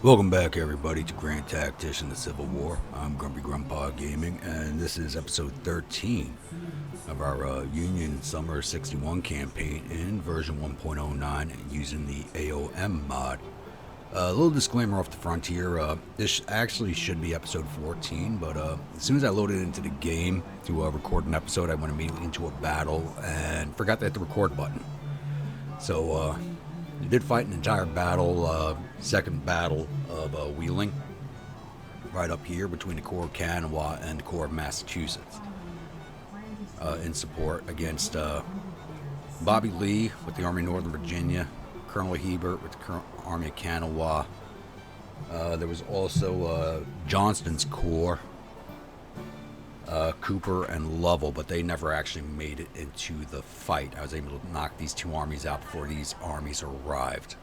Welcome back, everybody, to Grand Tactician, the Civil War. I'm Grumpy Grandpa Gaming, and this is episode 13 of our Union Summer 61 campaign in version 1.09 using the A.O.M mod. A little disclaimer off the front here. This actually should be episode 14, but as soon as I loaded into the game to record an episode, I went immediately into a battle and forgot to hit the record button. So, we did fight an entire battle, second battle of Wheeling, right up here between the Corps of Kanawha and the Corps of Massachusetts, in support against Bobby Lee with the Army of Northern Virginia, Colonel Hebert with the Army of Kanawha. There was also Johnston's Corps, Cooper and Lovell, but they never actually made it into the fight. I was able to knock these two armies out before these armies arrived.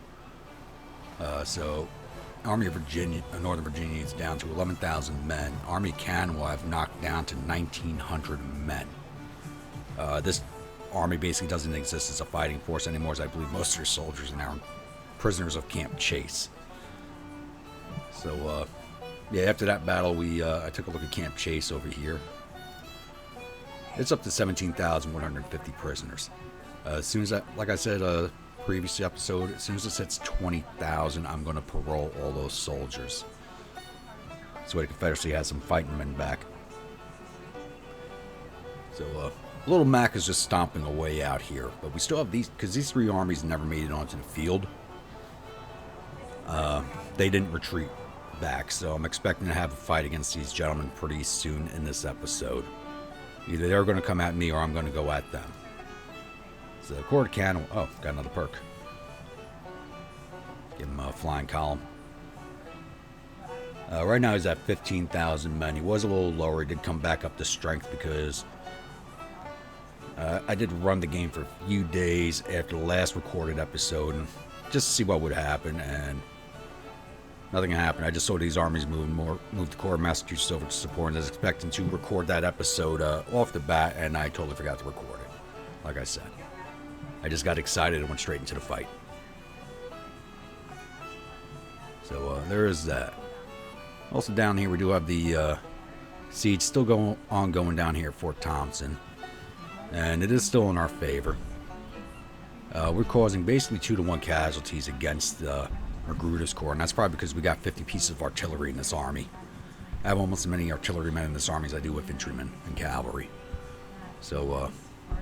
So, Army of Virginia, Northern Virginia is down to 11,000 men. Army of Kanawha I've knocked down to 1,900 men. This army basically doesn't exist as a fighting force anymore, as I believe most of their soldiers are now prisoners of Camp Chase. So, yeah, after that battle, I took a look at Camp Chase over here. It's up to 17,150 prisoners. As soon as like I said, previous episode, as soon as it hits 20,000, I'm going to parole all those soldiers. So the Confederacy has some fighting men back. So, Little Mac is just stomping away out here, but we still have these, because these three armies never made it onto the field. They didn't retreat back, so I'm expecting to have a fight against these gentlemen pretty soon in this episode. Either they're going to come at me or I'm going to go at them. So the Corps of Kanawha, oh, got another perk. Give him a flying column. Right now he's at 15,000 men. He was a little lower. He did come back up to strength because I did run the game for a few days after the last recorded episode, and just to see what would happen, and nothing happened. I just saw these armies move the Corps of Massachusetts over to support, and I was expecting to record that episode off the bat, and I totally forgot to record it. Like I said, I just got excited and went straight into the fight. So there is that. Also down here we do have the siege still ongoing down here at Fort Thompson, and it is still in our favor. We're causing basically 2-to-1 casualties against Magruder's Corps, and that's probably because we got 50 pieces of artillery in this army. I have almost as many artillerymen in this army as I do infantrymen and cavalry. So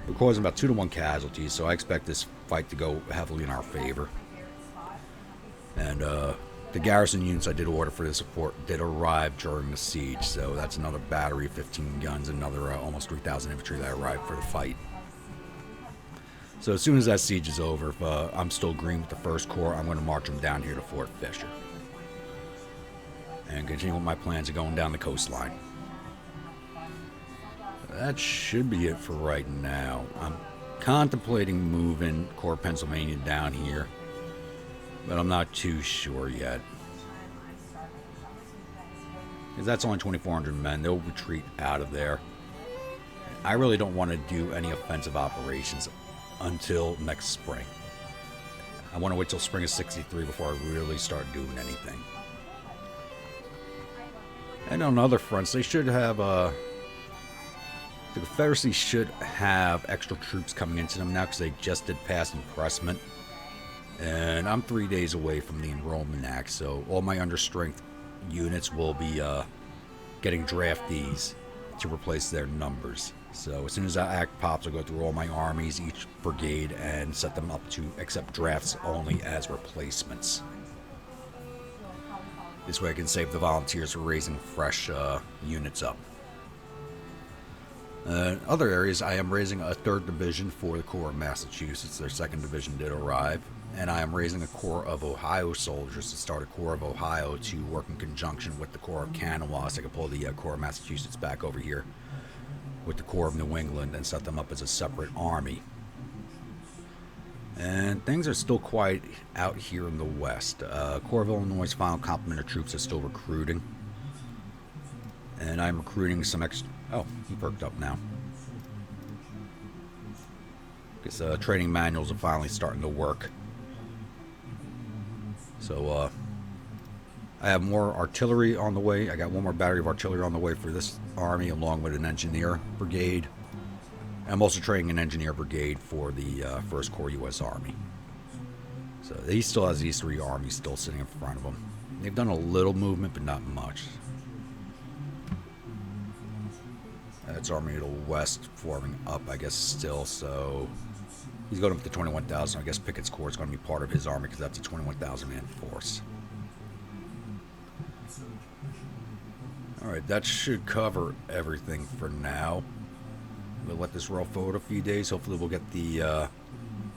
we're causing about 2-to-1 casualties, so I expect this fight to go heavily in our favor. And the garrison units I did order for this support did arrive during the siege, so that's another battery of 15 guns, another almost 3,000 infantry that arrived for the fight. So as soon as that siege is over, if I'm still green with the 1st Corps, I'm going to march them down here to Fort Fisher. And continue with my plans of going down the coastline. That should be it for right now. I'm contemplating moving Corps of Pennsylvania down here, but I'm not too sure yet. Because that's only 2,400 men. They'll retreat out of there. I really don't want to do any offensive operations until next spring. I want to wait till spring of 63 before I really start doing anything. And on other fronts, they should have the Confederacy should have extra troops coming into them now, because they just did pass impressment, and I'm 3 days away from the Enrollment Act, so all my understrength units will be getting draftees to replace their numbers. So as soon as that act pops, I'll go through all my armies, each brigade, and set them up to accept drafts only as replacements. This way I can save the volunteers for raising fresh units up. Other areas, I am raising a 3rd division for the Corps of Massachusetts. Their 2nd division did arrive. And I am raising a Corps of Ohio soldiers to start a Corps of Ohio to work in conjunction with the Corps of Kanawha, so I can pull the Corps of Massachusetts back over here with the Corps of New England and set them up as a separate army. And things are still quiet out here in the West. Corps of Illinois' final complement of troops are still recruiting. And I'm recruiting some extra... Oh, he perked up now. Because training manuals are finally starting to work. So, I have more artillery on the way. I got one more battery of artillery on the way for this army, along with an engineer brigade. I'm also training an engineer brigade for the 1st Corps U.S. Army. So he still has these 3 armies still sitting in front of him. They've done a little movement, but not much. That's army to the west forming up, I guess, still. So he's going up to 21,000. I guess Pickett's Corps is going to be part of his army because that's a 21,000-man force. Alright, that should cover everything for now. We'll let this roll forward a few days. Hopefully we'll get the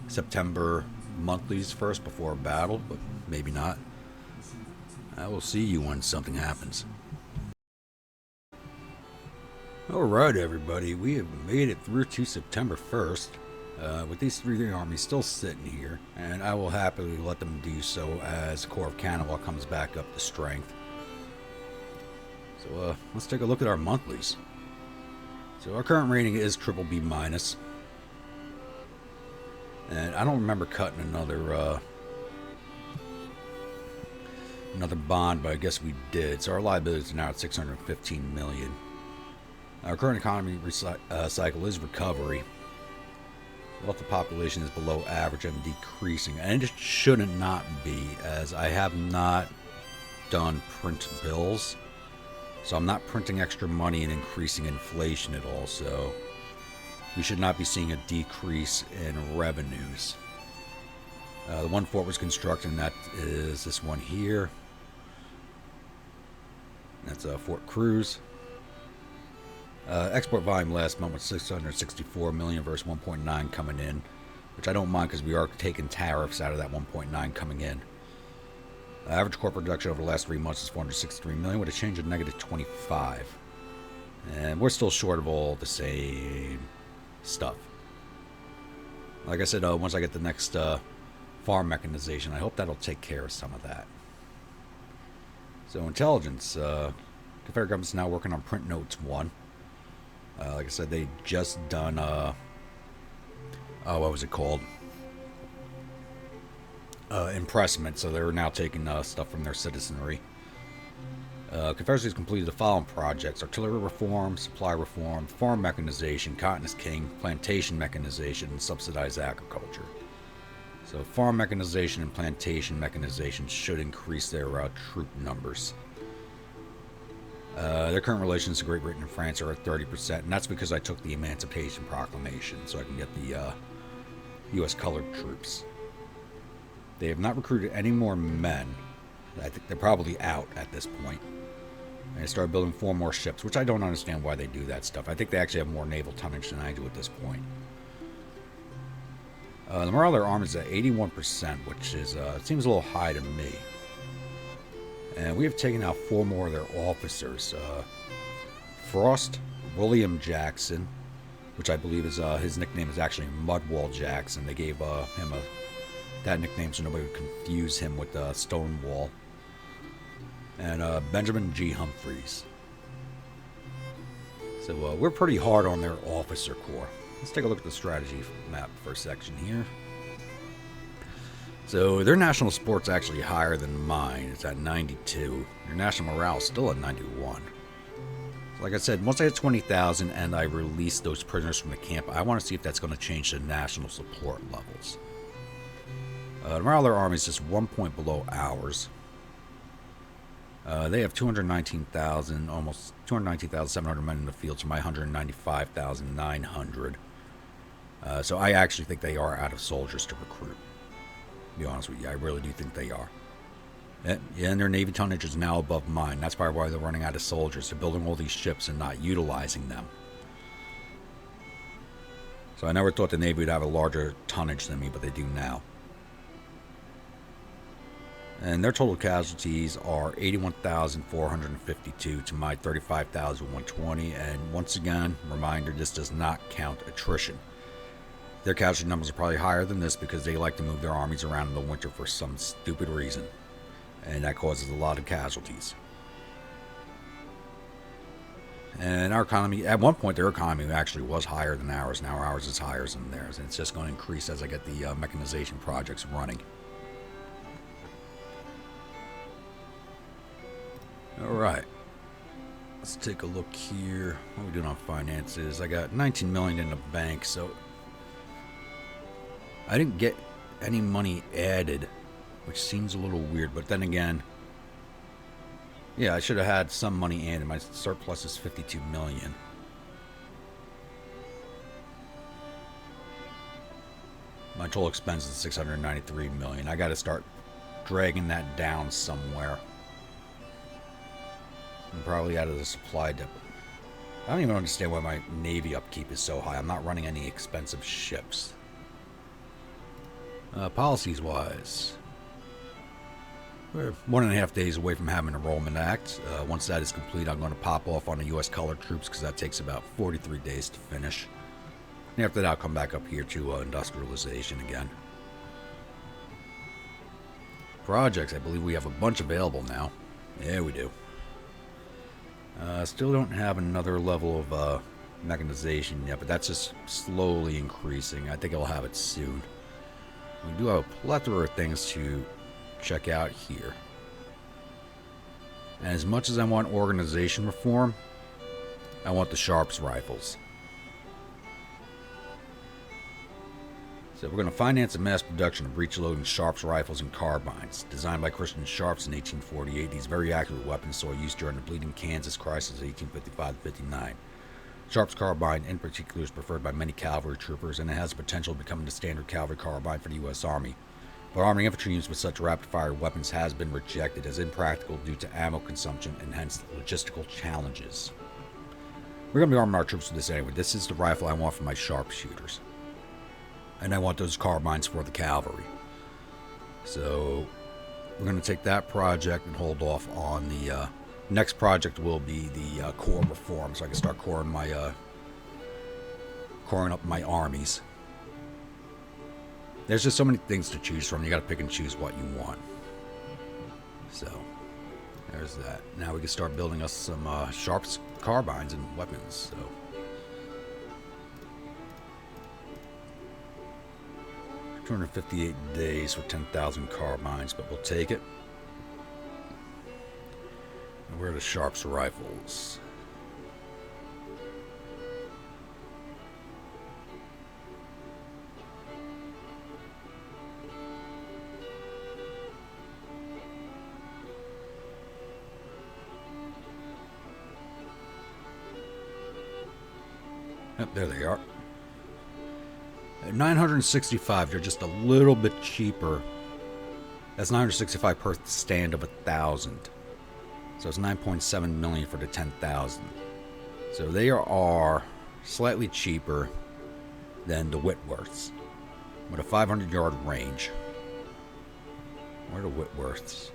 September monthlies first before a battle, but maybe not. I will see you when something happens. Alright everybody, we have made it through to September 1st. With these 3 armies still sitting here, and I will happily let them do so as the Corps of Kanawha comes back up to strength. So let's take a look at our monthlies. So our current rating is BBB minus, and I don't remember cutting another bond, but I guess we did. So our liabilities are now at $615 million. Our current economy cycle is recovery. Wealth of population is below average and decreasing, and it shouldn't not be, as I have not done print bills. So I'm not printing extra money and increasing inflation at all, so we should not be seeing a decrease in revenues. The one fort was constructed, and that is this one here. That's Fort Cruz. Export volume last month was 664 million versus 1.9 coming in, which I don't mind because we are taking tariffs out of that 1.9 coming in. Average corporate production over the last 3 months is 463 million with a change of negative 25. And we're still short of all the same stuff. Like I said, once I get the next farm mechanization, I hope that'll take care of some of that. So intelligence, Confederate government's now working on print notes 1. Like I said, they just done, what was it called? Impressment, so they're now taking stuff from their citizenry. Confederacy has completed the following projects: artillery reform, supply reform, farm mechanization, cotton is king, plantation mechanization, and subsidized agriculture. So farm mechanization and plantation mechanization should increase their troop numbers. Their current relations to Great Britain and France are at 30%, and that's because I took the Emancipation Proclamation, so I can get the U.S. colored troops. They have not recruited any more men. I think they're probably out at this point. And they started building 4 more ships, which I don't understand why they do that stuff. I think they actually have more naval tonnage than I do at this point. The morale of their army is at 81%, which is seems a little high to me. And we have taken out 4 more of their officers. Frost William Jackson, which I believe is his nickname is actually Mudwall Jackson. They gave him that nickname so nobody would confuse him with Stonewall. And Benjamin G. Humphreys. So we're pretty hard on their officer corps. Let's take a look at the strategy map for a section here. So their national support's actually higher than mine. It's at 92. Their national morale is still at 91. So like I said, once I hit 20,000 and I release those prisoners from the camp, I want to see if that's going to change the national support levels. The morale of their army is just 1 point below ours. They have 219,000, almost 219,700 men in the field to my 195,900. So I actually think they are out of soldiers to recruit. To be honest with you, I really do think they are. And their Navy tonnage is now above mine. That's probably why they're running out of soldiers. They're building all these ships and not utilizing them. So I never thought the Navy would have a larger tonnage than me, but they do now. And their total casualties are 81,452 to my 35,120. And once again, reminder, this does not count attrition. Their casualty numbers are probably higher than this because they like to move their armies around in the winter for some stupid reason. And that causes a lot of casualties. And our economy, at one point their economy actually was higher than ours. Now ours is higher than theirs. And it's just going to increase as I get the mechanization projects running. Alright. Let's take a look here. What are we doing on finances? I got 19 million in the bank, so I didn't get any money added, which seems a little weird, but then again, yeah, I should have had some money added. My surplus is 52 million. My total expense is 693 million. I got to start dragging that down somewhere. I'm probably out of the supply depot. I don't even understand why my Navy upkeep is so high. I'm not running any expensive ships. Policies-wise, we're 1.5 days away from having an Enrollment Act. Once that is complete, I'm going to pop off on the U.S. colored troops because that takes about 43 days to finish. And after that, I'll come back up here to industrialization again. Projects, I believe we have a bunch available now. Yeah, we do. Still don't have another level of mechanization yet, but that's just slowly increasing. I think I'll have it soon. We do have a plethora of things to check out here. And as much as I want organization reform, I want the Sharps rifles. So we're going to finance a mass production of breech-loading Sharps rifles and carbines. Designed by Christian Sharps in 1848, these very accurate weapons saw use during the Bleeding Kansas Crisis of 1855-59. Sharps carbine in particular is preferred by many cavalry troopers, and it has the potential of becoming the standard cavalry carbine for the U.S. Army. But arming infantry units with such rapid-fire weapons has been rejected as impractical due to ammo consumption and hence logistical challenges. We're going to be arming our troops with this anyway. This is the rifle I want for my sharpshooters. And I want those carbines for the cavalry. So we're going to take that project and hold off on the next project will be the Corps reform, so I can start coring up my armies. There's just so many things to choose from. You got to pick and choose what you want. So there's that. Now we can start building us some Sharps carbines and weapons. So. $258 days for 10,000 carbines, but we'll take it. And where are the Sharps rifles? Yep, there they are. At 965, they're just a little bit cheaper. That's 965 per stand of 1,000. So it's 9.7 million for the 10,000. So they are slightly cheaper than the Whitworths, with a 500-yard range. Where are the Whitworths?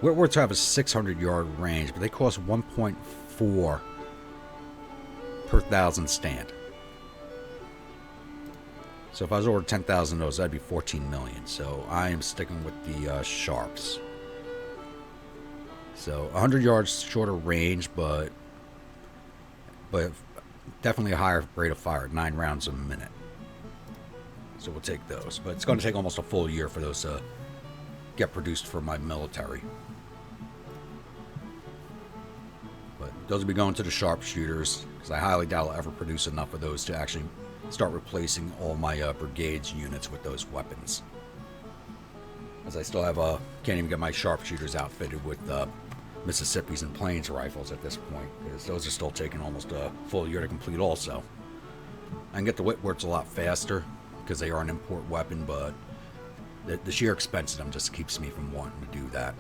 Whitworths have a 600-yard range, but they cost 1.4 per 1,000 stand. So if I was ordered 10,000 of those, that'd be 14 million. So I am sticking with the Sharps. So 100 yards shorter range, but definitely a higher rate of fire, 9 rounds a minute. So we'll take those. But it's going to take almost a full year for those to get produced for my military. But those will be going to the sharpshooters, because I highly doubt I'll ever produce enough of those to actually start replacing all my brigade's units with those weapons. As I still have can't even get my sharpshooters outfitted with Mississippi's and Plains rifles at this point, because those are still taking almost a full year to complete also. I can get the Whitworths a lot faster because they are an import weapon, but the sheer expense of them just keeps me from wanting to do that.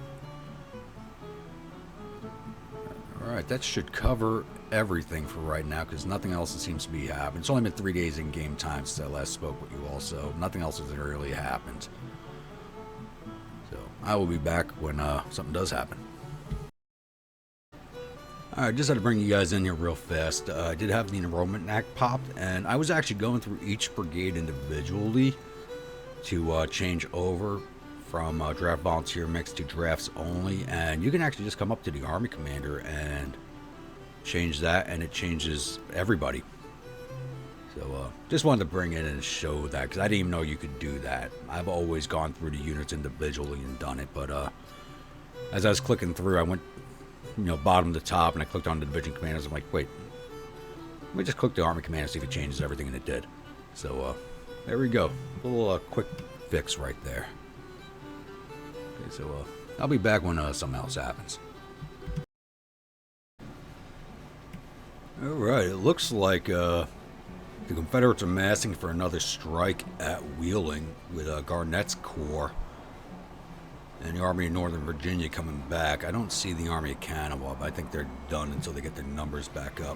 Alright, that should cover everything for right now, because nothing else seems to be happening. It's only been 3 days in game time since I last spoke with you all, so nothing else has really happened. So I will be back when something does happen. Alright, just had to bring you guys in here real fast. I did have the Enrollment Act popped, and I was actually going through each brigade individually to change over from draft volunteer mix to drafts only, and you can actually just come up to the Army Commander and change that, and it changes everybody. So just wanted to bring it and show that, because I didn't even know you could do that. I've always gone through the units individually and done it, but as I was clicking through, I went, bottom to top, and I clicked on the division commanders. I'm like, wait, let me just click the army commander, see if it changes everything, and it did. So there we go, a little quick fix right there. Okay, so I'll be back when something else happens. Alright, it looks like the Confederates are massing for another strike at Wheeling with Garnett's Corps and the Army of Northern Virginia coming back. I don't see the Army of Kanawha, but I think they're done until they get their numbers back up.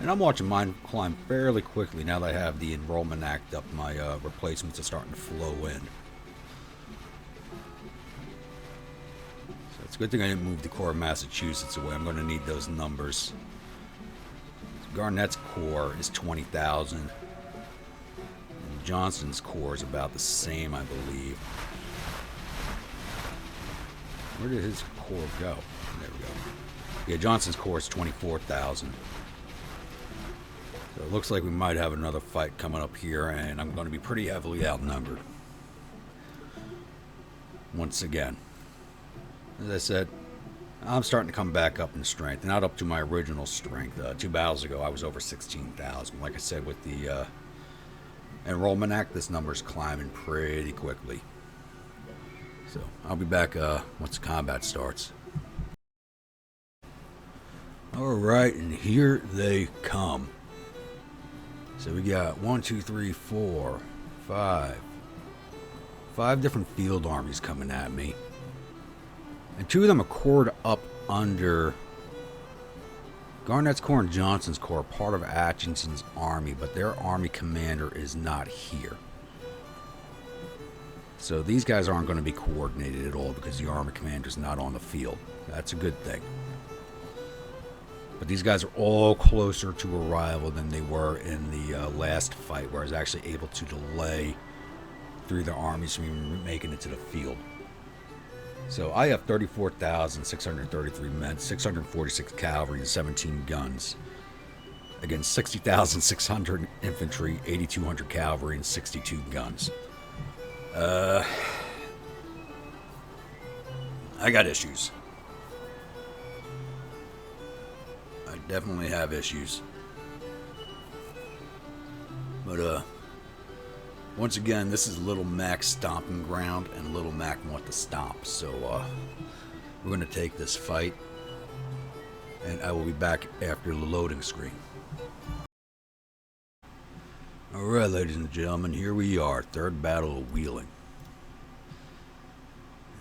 And I'm watching mine climb fairly quickly now that I have the Enrollment Act up. My replacements are starting to flow in. So it's a good thing I didn't move the Corps of Massachusetts away. I'm going to need those numbers. Garnett's Corps is 20,000. And Johnston's Corps is about the same, I believe. Where did his Corps go? There we go. Yeah, Johnston's Corps is 24,000. So it looks like we might have another fight coming up here, and I'm going to be pretty heavily outnumbered. Once again. As I said, I'm starting to come back up in strength, not up to my original strength. 2 battles ago, I was over 16,000. Like I said, with the Enrollment Act, this number's climbing pretty quickly. So I'll be back once the combat starts. Alright, and here they come. So we got 1, 2, 3, 4, 5 different field armies coming at me. And 2 of them are corps up under Garnett's Corps and Johnston's Corps, part of Atchinson's army, but their army commander is not here. So these guys aren't going to be coordinated at all because the army commander is not on the field. That's a good thing. But these guys are all closer to arrival than they were in the last fight, where I was actually able to delay through their armies from even making it to the field. So I have 34,633 men, 646 cavalry, and 17 guns against 60,600 infantry, 8,200 cavalry, and 62 guns. I got issues. I definitely have issues. But once again, this is Little Mac's stomping ground, and Little Mac want to stomp. So we're going to take this fight, and I will be back after the loading screen. Alright, ladies and gentlemen, here we are, third battle of Wheeling.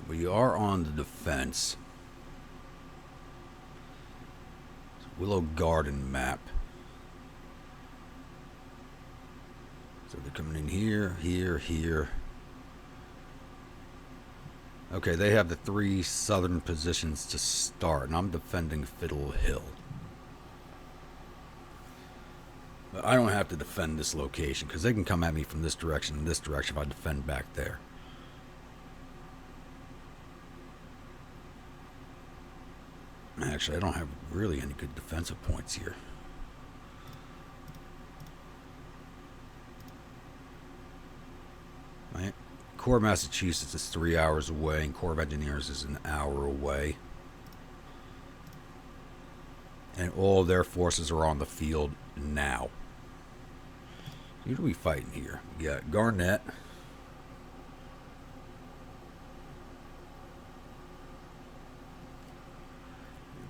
We are on the defense. Willow Garden map. So they're coming in here, here, here. Okay, they have the 3 southern positions to start, and I'm defending Fiddle Hill. But I don't have to defend this location, because they can come at me from this direction and this direction if I defend back there. Actually, I don't have really any good defensive points here. My Corps of Massachusetts is 3 hours away, and Corps of Engineers is an hour away. And all their forces are on the field now. Who do we fighting here? We got Garnett.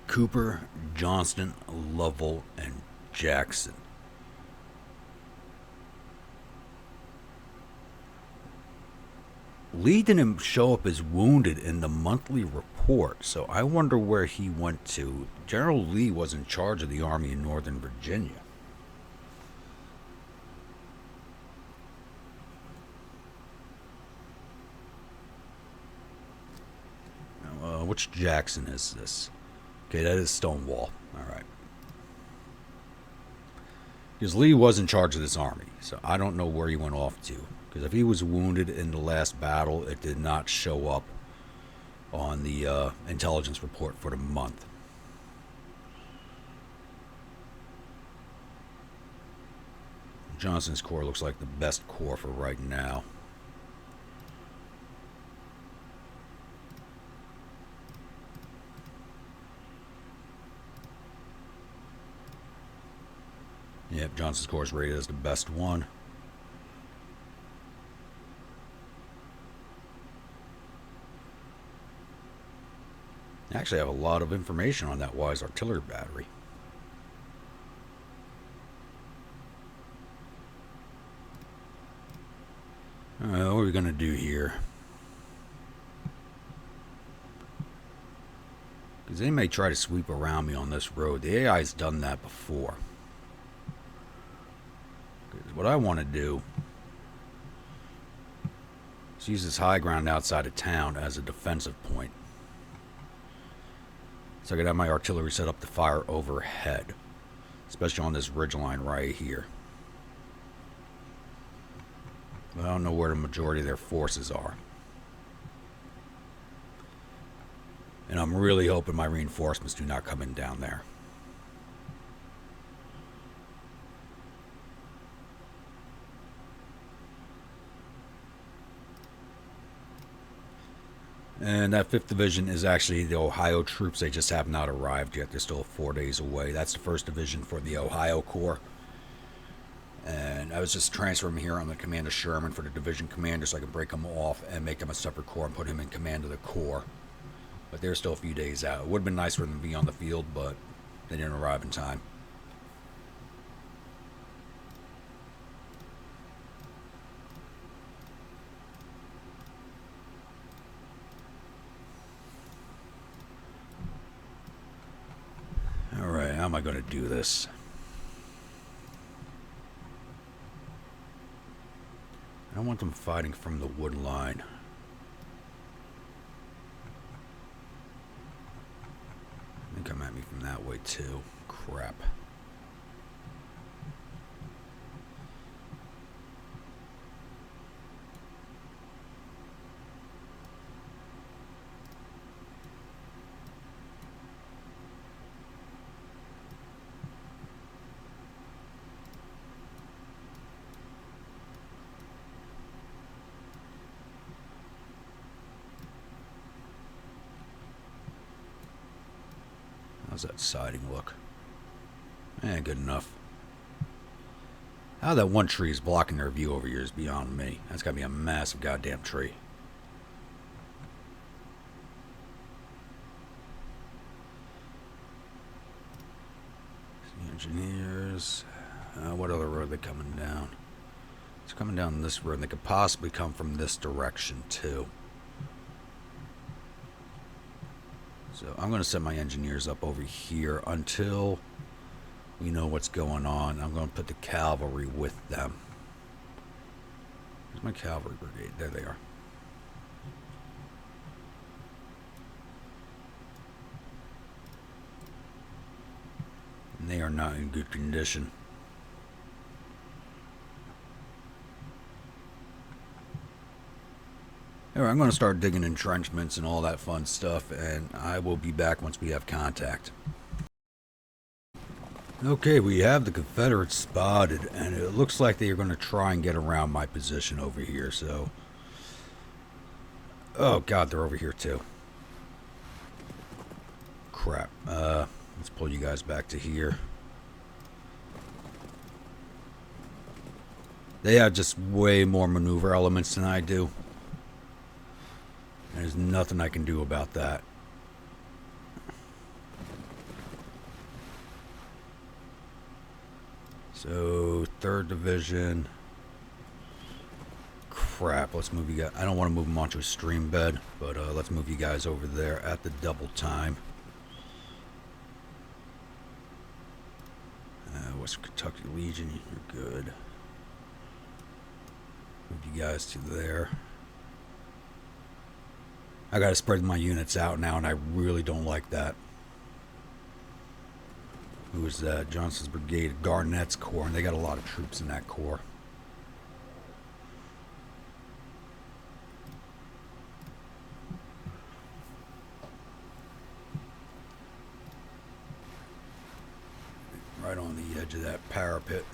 Cooper, Johnston, Lovell, and Jackson. Lee didn't show up as wounded in the monthly report, so I wonder where he went to. General Lee was in charge of the Army in Northern Virginia. Now, which Jackson is this? Okay, that is Stonewall. Alright. Because Lee was in charge of this army, so I don't know where he went off to. Because if he was wounded in the last battle, it did not show up on the intelligence report for the month. Johnson's Corps looks like the best corps for right now. Yep, Johnson's Corps is rated as the best one. Actually, I have a lot of information on that Wise artillery battery. What are we going to do here? Because they may try to sweep around me on this road. The AI's done that before. What I want to do is use this high ground outside of town as a defensive point. So I could have my artillery set up to fire overhead, especially on this ridgeline right here. But I don't know where the majority of their forces are. And I'm really hoping my reinforcements do not come in down there. And that 5th Division is actually the Ohio troops. They just have not arrived yet. They're still 4 days away. That's the 1st Division for the Ohio Corps. And I was just transferring here on the command of Sherman for the division commander so I could break him off and make him a separate corps and put him in command of the corps. But they're still a few days out. It would have been nice for them to be on the field, but they didn't arrive in time. Alright, how am I going to do this? I don't want them fighting from the wood line. I think come at me from that way too. Crap. How's that siding look? Good enough. How that one tree is blocking their view over here is beyond me. That's gotta be a massive goddamn tree. The engineers. What other road are they coming down? It's coming down this road. They could possibly come from this direction too. So I'm going to set my engineers up over here until we know what's going on. I'm going to put the cavalry with them. Where's my cavalry brigade? There they are. And they are not in good condition. Anyway, I'm going to start digging entrenchments and all that fun stuff, and I will be back once we have contact. Okay, we have the Confederates spotted, and it looks like they are going to try and get around my position over here, so... Oh, God, they're over here, too. Crap. Let's pull you guys back to here. They have just way more maneuver elements than I do. There's nothing I can do about that. So, 3rd Division. Crap, let's move you guys. I don't want to move them onto a stream bed, but let's move you guys over there at the double time. Western Kentucky Legion, you're good. Move you guys to there. I gotta spread my units out now, and I really don't like that. Who is that? Johnson's Brigade, Garnett's Corps, and they got a lot of troops in that corps. Right on the edge of that parapet.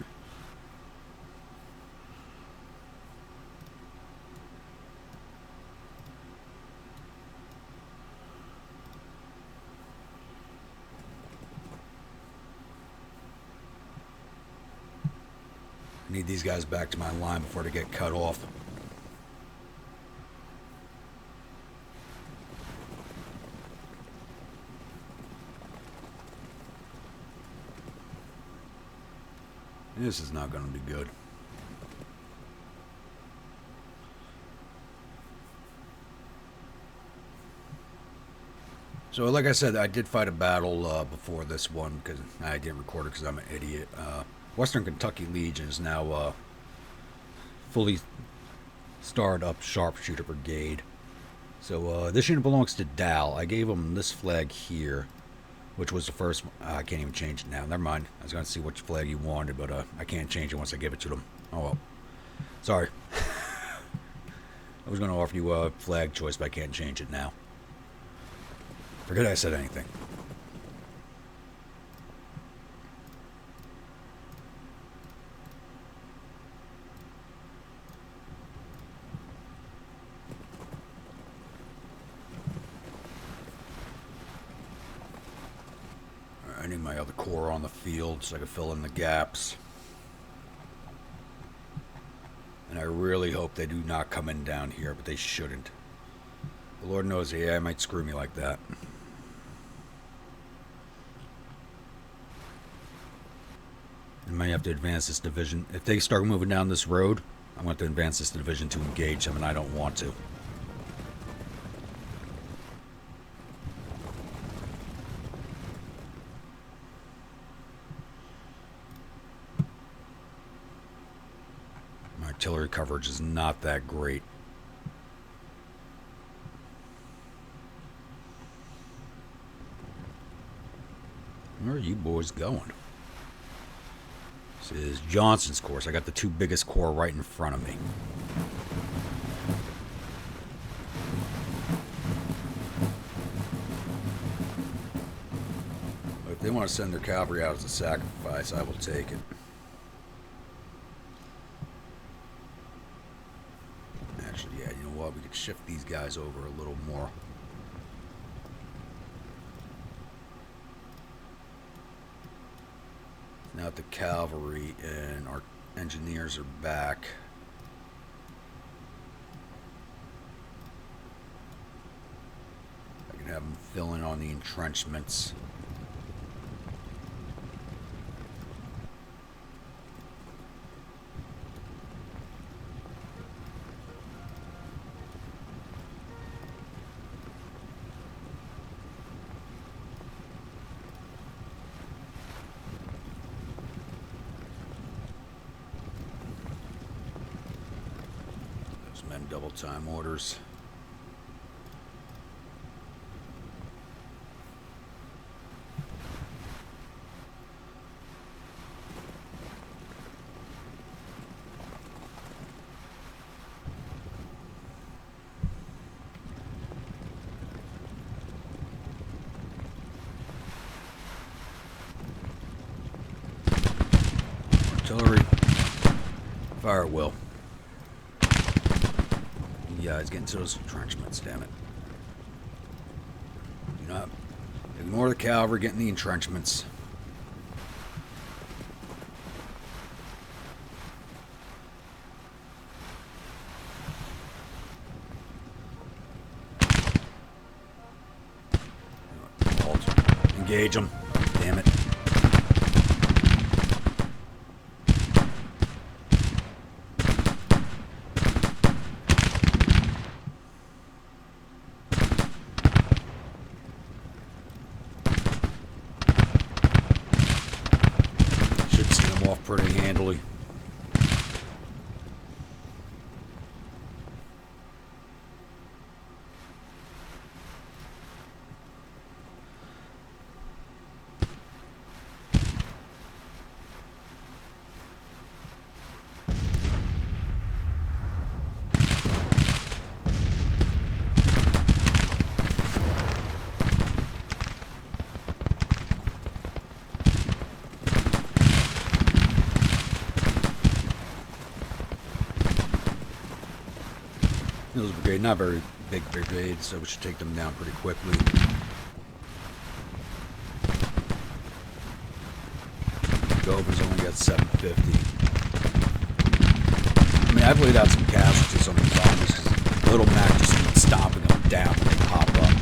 I need these guys back to my line before they get cut off. This is not going to be good. So, like I said, I did fight a battle before this one because I didn't record it because I'm an idiot. Western Kentucky Legion is now fully starred up sharpshooter brigade. So this unit belongs to Dal. I gave him this flag here, which was the first one. I can't even change it now. Never mind. I was going to see which flag you wanted, but I can't change it once I give it to them. Oh well. Sorry. I was going to offer you a flag choice, but I can't change it now. Forget I said anything. I need my other corps on the field so I can fill in the gaps. And I really hope they do not come in down here, but they shouldn't. The Lord knows, yeah, I might screw me like that. I might have to advance this division. If they start moving down this road, I'm going to have to advance this division to engage them, and I don't want to. My artillery coverage is not that great. Where are you boys going? This is Johnson's Corps. I got the two biggest corps right in front of me. But if they want to send their cavalry out as a sacrifice, I will take it. Actually, yeah, you know what? We could shift these guys over a little more. Now that the cavalry and our engineers are back, I can have them fill in on the entrenchments. Double time orders. Artillery, fire at will. Yeah, he's getting to those entrenchments, damn it. Do not ignore the cavalry getting the entrenchments. Engage them. Damn it. Pretty handily. Those brigade, not very big brigades, so we should take them down pretty quickly. Gover's only got 750. I've laid out some casualties on these armies because Little Mac just keeps stomping them down when they pop up.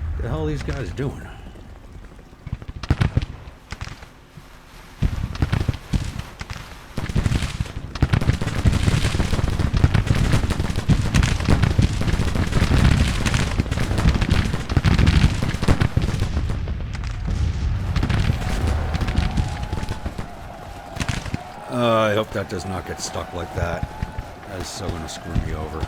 What the hell are these guys doing? I hope that does not get stuck like that. That is so going to screw me over.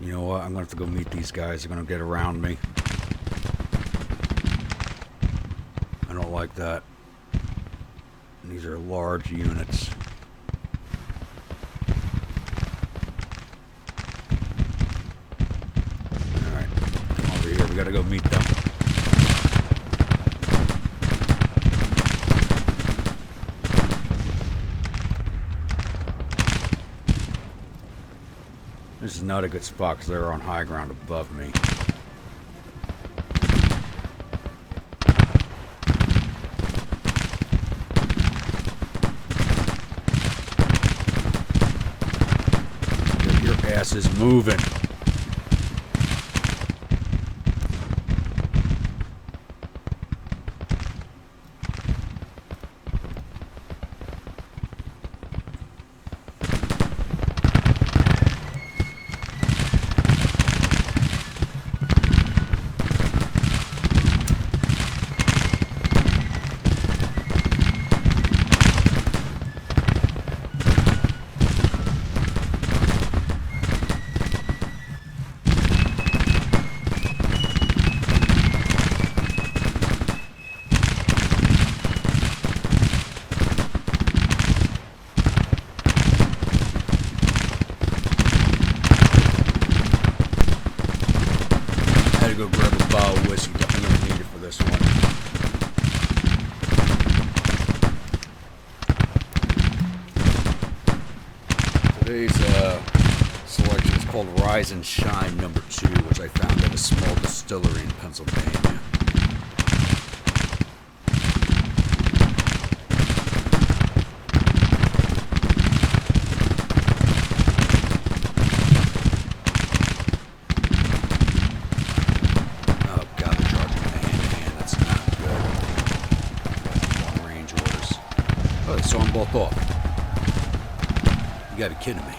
You know what? I'm going to have to go meet these guys. They're going to get around me. Like that. And these are large units. Alright, come over here. We gotta go meet them. This is not a good spot because they're on high ground above me. Ass is moving. Go grab a bottle of whiskey. Definitely gonna need it for this one. Today's selection is called Rise and Shine No. 2, which I found at a small distillery in Pennsylvania. So I'm both off. You gotta be kidding me.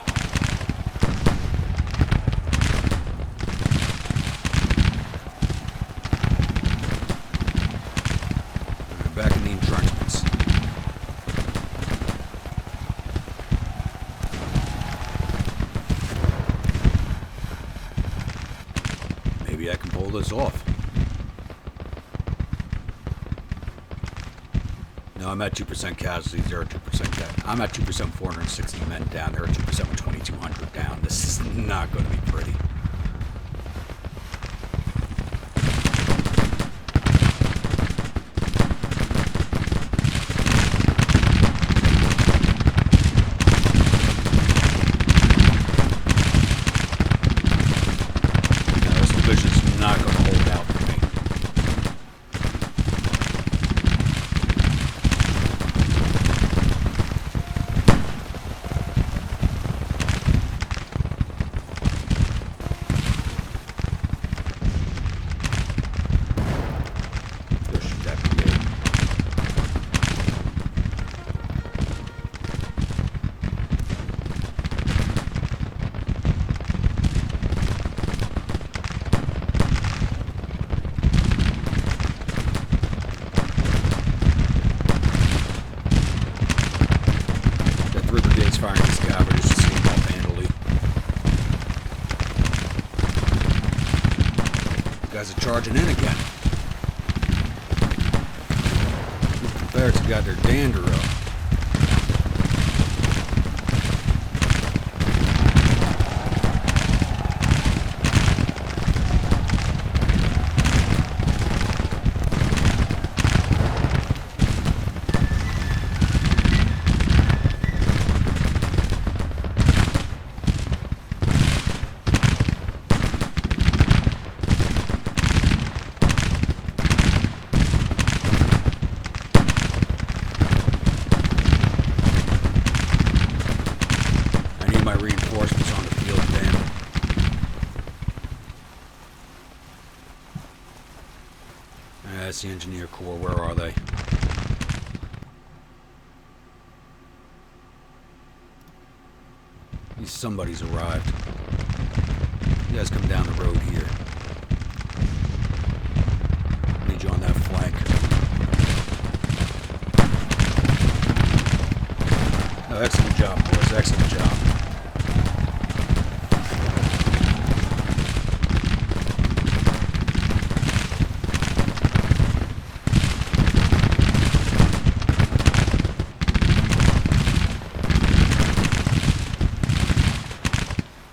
We're back in the entrenchments. Maybe I can pull this off. No, I'm at 2% casualties. They're at 2% casualties. I'm at 2%, 460 men down. They're at 2% with 2,200 down. This is not going to be pretty. No, this division's not going to hold out for me. Firing these cavalry just to see them handily. You guys are charging in again. The Confederates have got their dander up. That's the Engineer Corps. Where are they? Somebody's arrived. You guys come down the road here. Need you on that flank. Oh, excellent job, boys. Excellent job.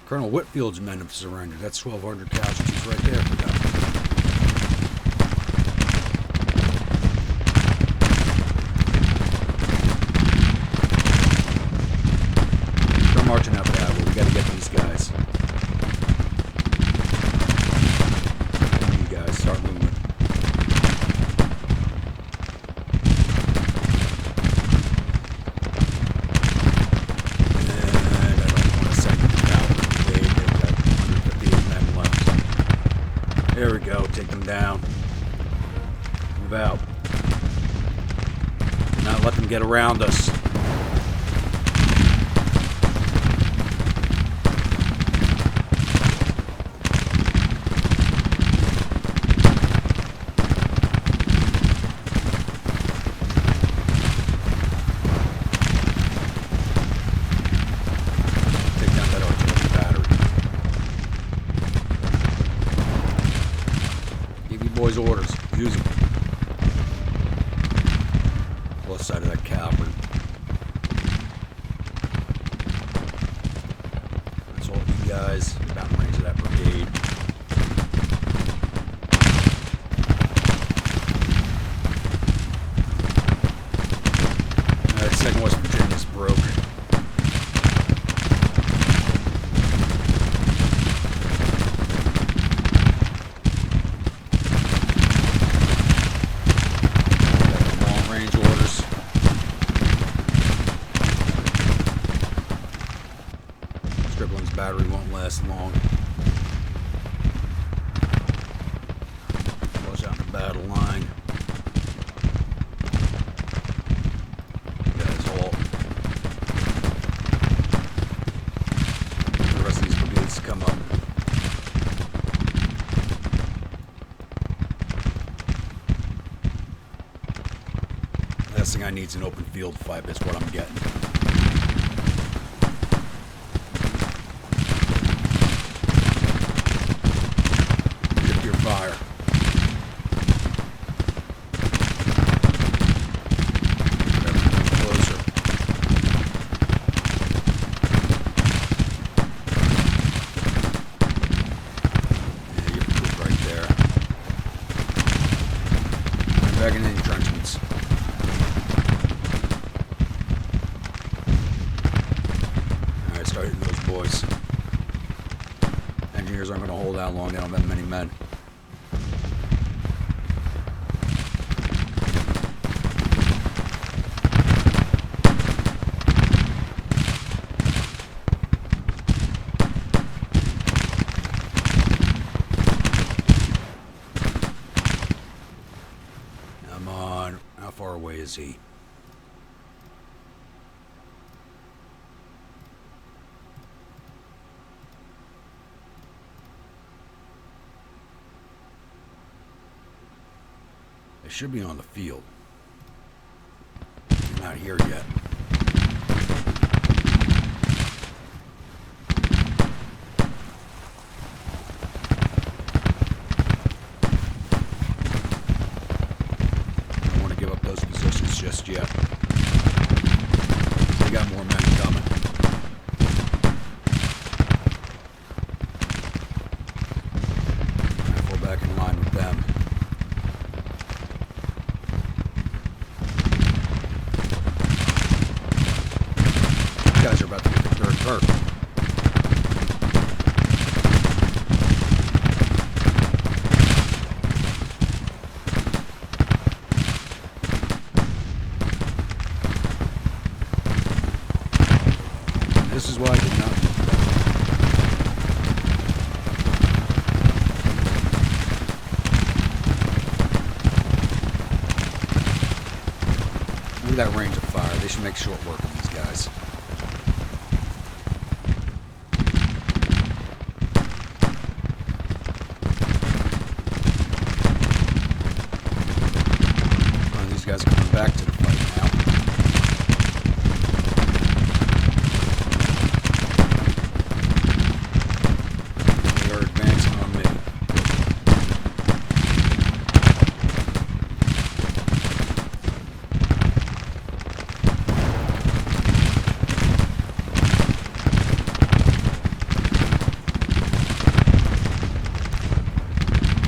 Colonel Whitfield's men have surrendered. That's 1,200 casualties right there for them. Start marching up that way. We gotta get these guys. You guys start moving. There we go, take them down. Move out. Not let them get around us. Take down that artillery battery. Boys' orders. Use them. Left side of that cavalry. That's all you guys. About in range of that brigade. Alright, 2nd West Virginia's broke. Battery won't last long. Close out the battle line. Guys, halt. The rest of these brigades come up. Last thing I need is an open field fight. That's what I'm getting. Fire. Closer. Yeah, you're good right there. Back in the entrenchments. Alright, start hitting those boys. Engineers aren't going to hold out long. They don't have many men. Come on. How far away is he? They should be on the field. They're not here yet. Don't want to give up those positions just yet. We got more men coming. Fall back in line with them. Guys are about to get the 3rd perk. This is why I did not. Look at that range of fire. They should make short work of these guys. Oh, these guys are coming back to the fight now. They are advancing on me.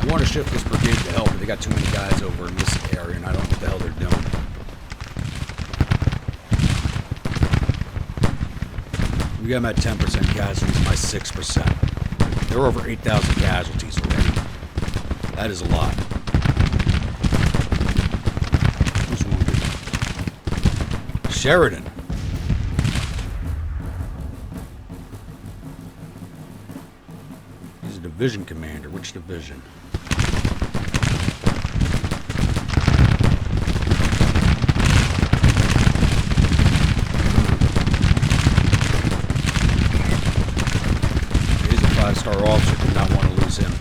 I want to shift this brigade to help, but they got too many guys over in this area, and I don't know what the hell they're doing. We got them at 10% casualties, my 6%. There were over 8,000 casualties already. That is a lot. Who's wounded? Sheridan. He's a division commander. Which division? Our officer did not want to lose him.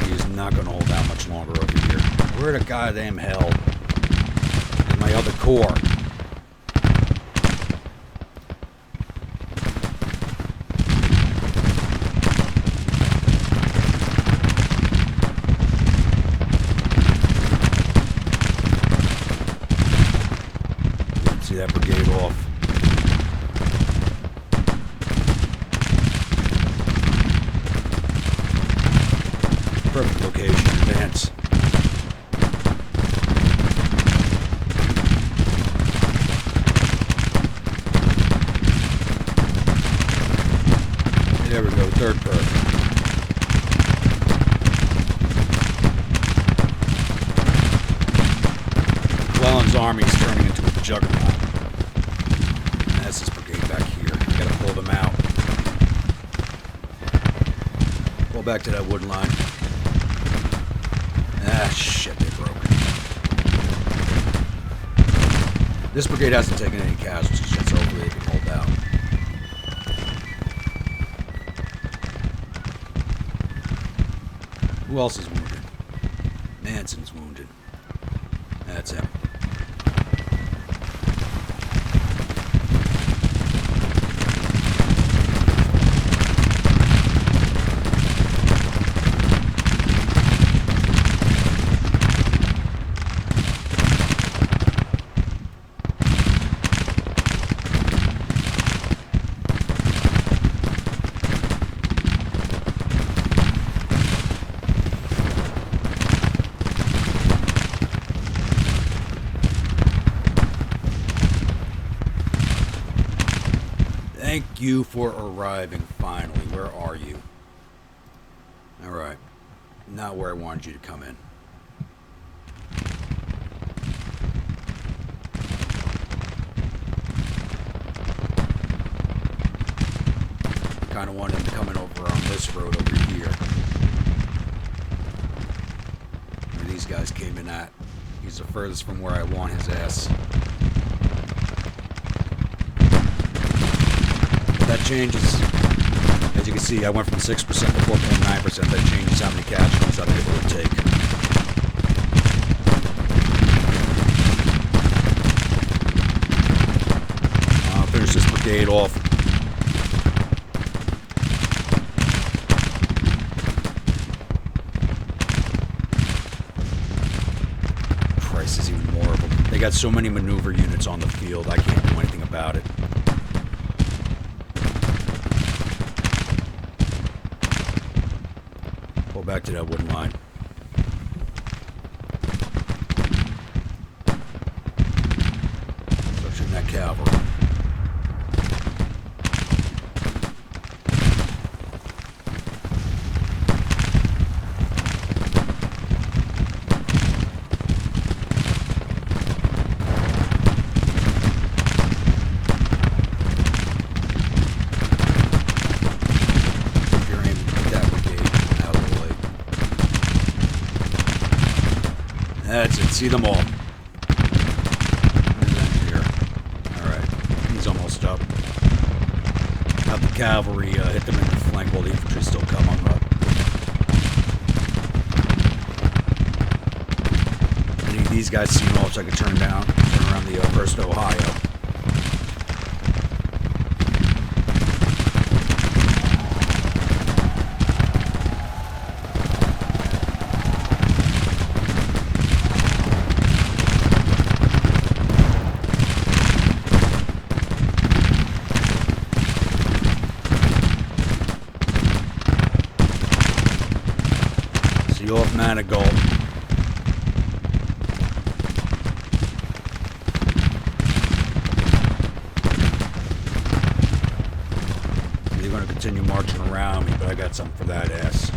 He is not going to hold out much longer over here. Where the goddamn hell is my other corps? That brigade off. Perfect location. Advance. There we go. Third perk. McClellan's army is turning into a juggernaut. That's this brigade back here. I gotta pull them out. Pull back to that wood line. Ah, shit, they broke. This brigade hasn't taken any casualties yet, so hopefully they can hold out. Who else is wounded? Manson's wounded. That's him. Thank you for arriving finally. Where are you? Alright. Not where I wanted you to come in. Kind of wanted him coming over on this road over here. Where these guys came in at. He's the furthest from where I want his ass. That changes. As you can see, I went from 6% to 4.9%. That changes how many casualties I'm able to take. I'll finish this brigade off. Christ, there's even more of them. They got so many maneuver units on the field, I can't do anything about it. Pull back to that wooden line. Start shooting that cavalry. That's it. See them all. Here. Alright. He's almost up. Have the cavalry hit them in the flank while the infantry still come on up. I need these guys seen off so I can turn around the 1st Ohio. Off Manigault. They're going to continue marching around me, but I got something for that ass.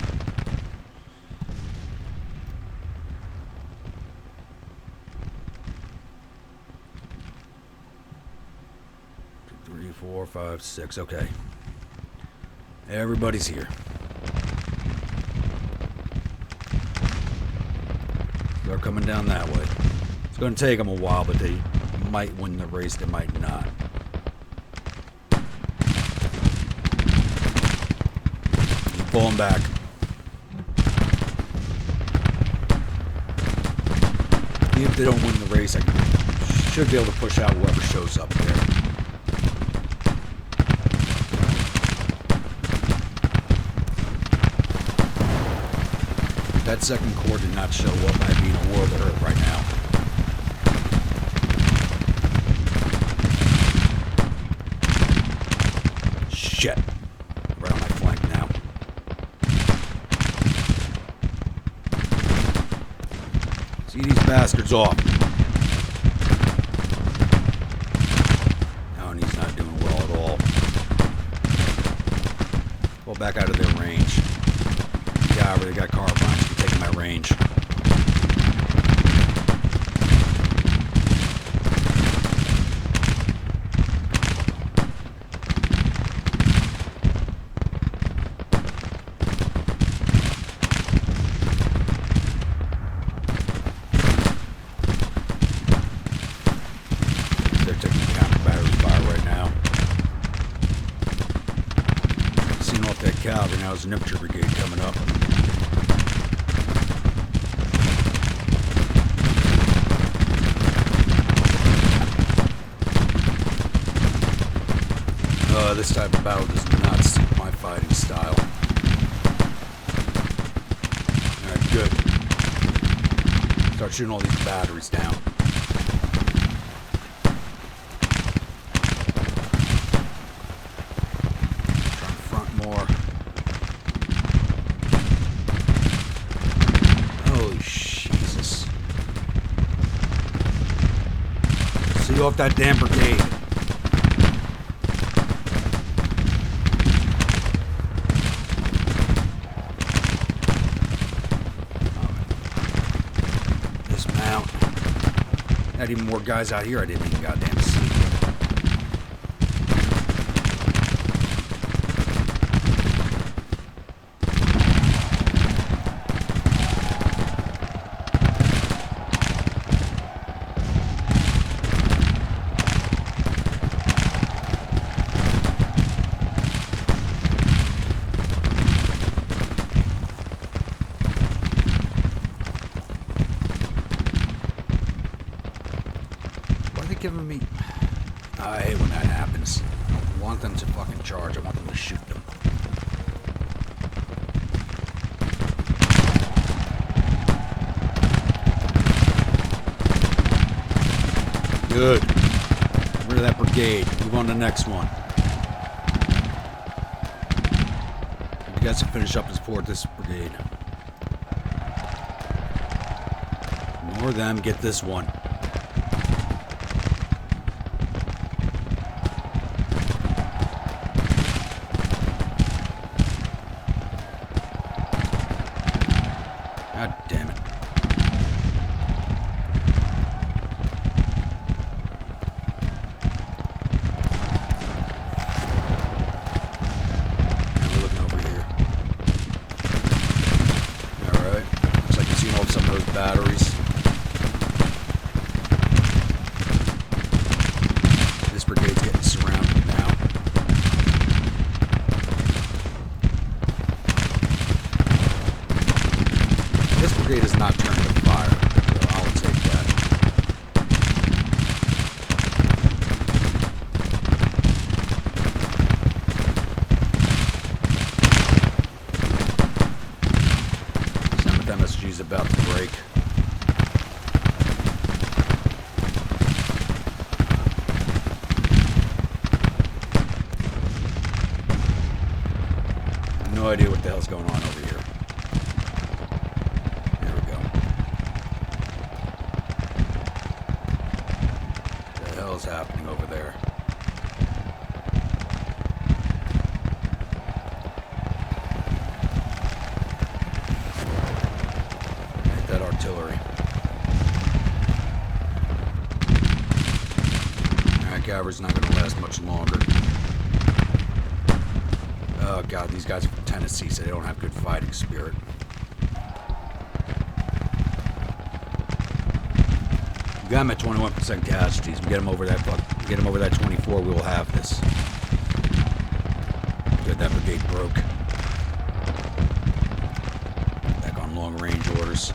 Two, 3, 4, 5, 6. Okay. Everybody's here. They're coming down that way. It's going to take them a while, but they might win the race, they might not. Keep pulling back. Even if they don't win the race, I should be able to push out whoever shows up there. That 2nd Corps did not show up. I'd be in a world of hurt right now. Shit. Right on my flank now. See these bastards off. No, and he's not doing well at all. Pull back out of their range. Yeah, they got carbines. Taking my range. They're taking counter battery fire right now. Seeing off that cavalry now, there's an infantry brigade coming up. This type of battle does not suit my fighting style. Alright, good. Start shooting all these batteries down. Try and front more. Holy Jesus. See off that damn brigade. Had even more guys out here I didn't even goddamn see. Giving me... I hate when that happens. I don't want them to fucking charge. I want them to shoot them. Good. Get rid of that brigade. Move on to the next one. You guys can finish up and support this brigade. More of them. Get this one. God damn it. Now we're looking over here. Alright. Looks like you've seen all some of those batteries. hell's going on over here? There we go. What the hell's happening over there? Ain't that artillery? That cavalry's not going to last much longer. Oh god, these guys are from Tennessee, so they don't have good fighting spirit. We got them at 21% casualties. We get them over that 24, we will have this. Good, that brigade broke. Back on long range orders.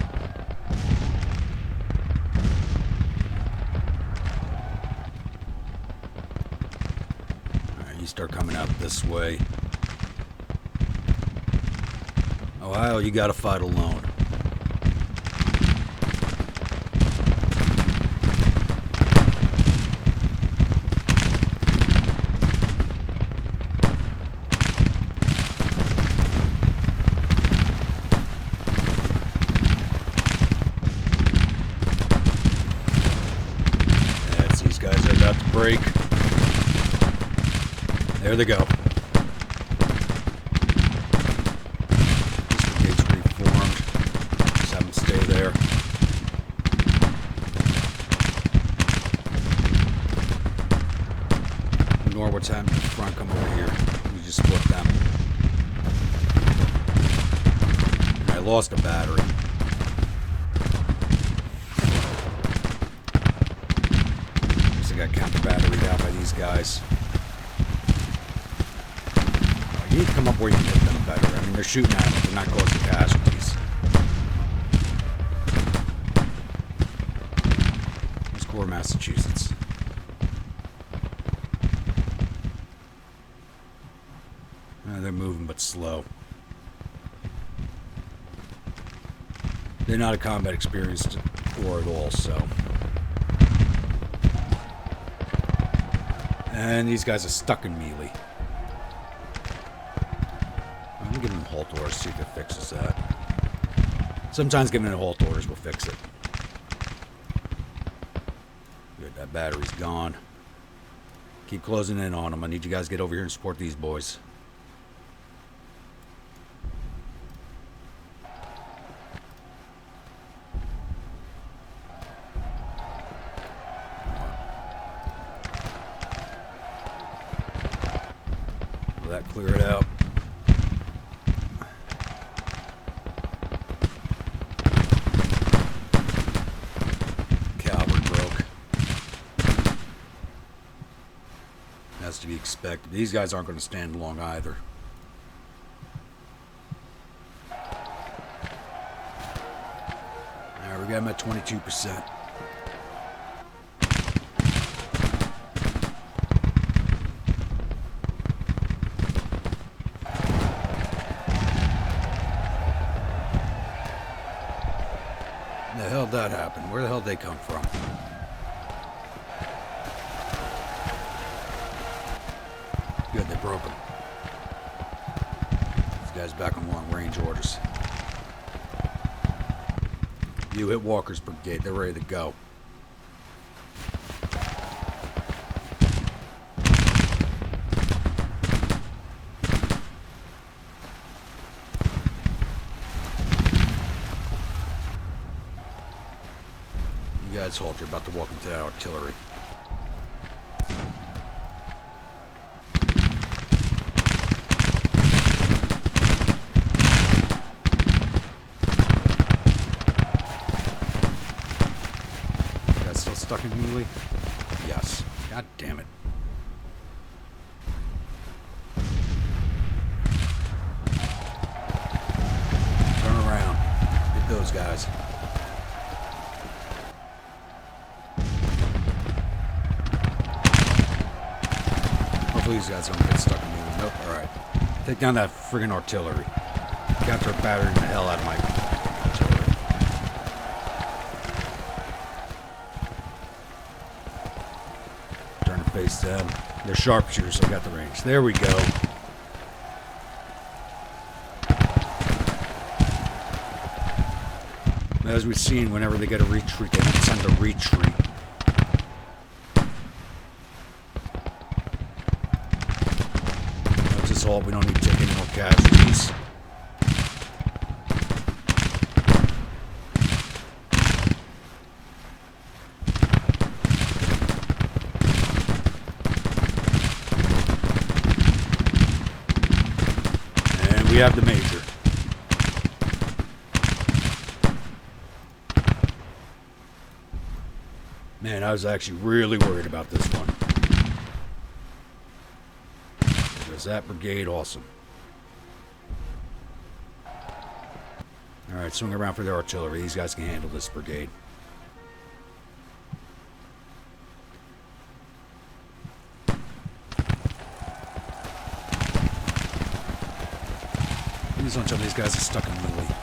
Alright, you start coming out this way. Ohio, you gotta fight alone. Yes, these guys are about to break. There they go. There. Ignore what's happening in the front. Come over here. We just split them. And I lost a battery. Guess I got counter-batteried out by these guys. You need to come up where you can hit them better. I mean, they're shooting at them, but they're not causing casualties. Massachusetts. They're moving but slow. They're not a combat experienced corps at all, so. And these guys are stuck in melee. I'm gonna give them halt orders, see if it fixes that. Sometimes giving them halt orders will fix it. That battery's gone. Keep closing in on them. I need you guys to get over here and support these boys. Will that clear it out? To be expected. These guys aren't going to stand long either. Alright, we got them at 22%. The hell did that happen? Where the hell did they come from? Good, they broke them. These guys back on long range orders. You hit Walker's brigade, they're ready to go. You guys hold, you're about to walk into that artillery. Stuck in melee? Yes. God damn it. Turn around. Hit those guys. Hopefully these guys don't get stuck in melee. Nope. Alright. Take down that friggin' artillery. Capture a battery the hell out of my artillery. Face them. They're sharpshooters, so I got the range. There we go. As we've seen, whenever they get a retreat, they don't send a retreat. That's just all. We don't need to take any more casualties. And we have the major. Man, I was actually really worried about this one. Because that brigade, awesome. Alright, swing around for the artillery. These guys can handle this brigade. Please don't tell me these guys are stuck in the middle.